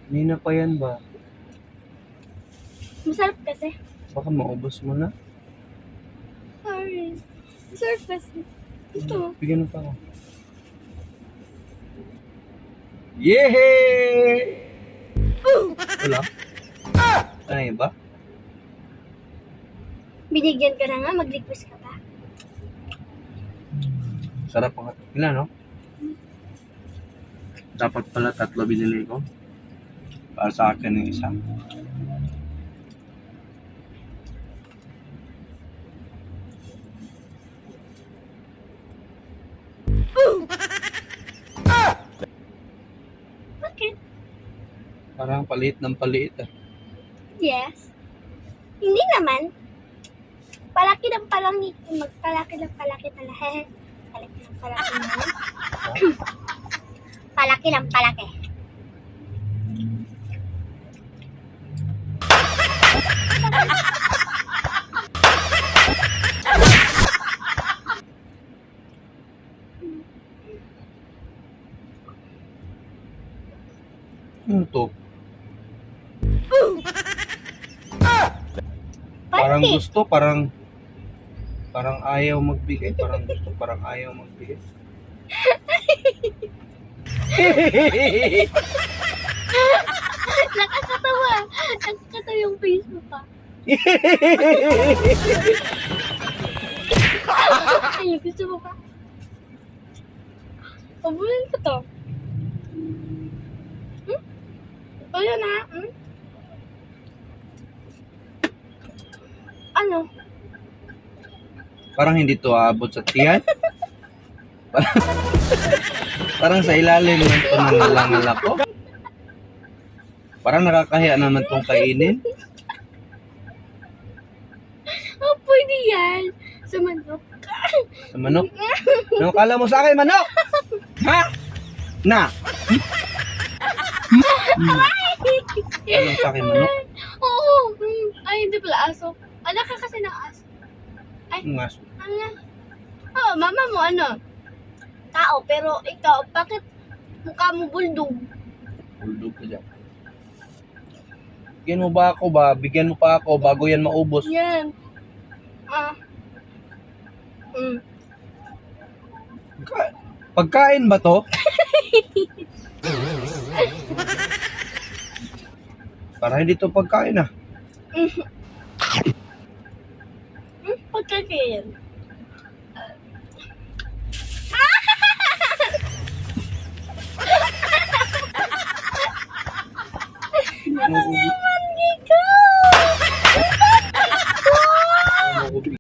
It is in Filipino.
Nina pa yan ba? Masarap kasi. Baka maubos mo na. Sorry. Masarap kasi. Ito. Bigyan mo pa ako. Yehey! Wala? Ano yung iba? Binigyan ka na nga, mag-request ka pa. Sarap ang ilan, no? Dapat pala 3 binili ko. Para sa akin yung isa. Bakit? Parang paliit ng paliit ah. Yes. Hindi naman. Palaki ng palaki. Magpalaki ng palaki pala. Palaki ng palaki naman. Palaki ng palaki. Ano to? Parang Pati. gusto, parang ayaw magbigay, parang gusto, parang ayaw magbigay. Nakakatawa. Nakakatawa yung face mo pa. Ay, gusto mo pa? Pabulin ko to. Ito yun ha. Ano? Parang hindi to aabot sa tiyan. Parang sa ilalim ng panangalangal ako. Parang nakakahiya naman tong kainin. Oh, pwede yan. Sa manok. Sa manok. Ano kala mo sa akin, manok? Ha? Na? Ano sa akin, manok? Oo. Ay, hindi pala aso. Anak ka kasi ng aso. Ay, Ang aso. ano na? Oo, mama mo ano? Tao, pero ikaw, bakit mukha mo bulldog? Bulldog ka dyan. Bigyan mo ba ako ba? Bigyan mo pa ako bago yan maubos. Yan. Pagkain ba to? Para hindi to pagkain ah. Pagkakain. Nauubos.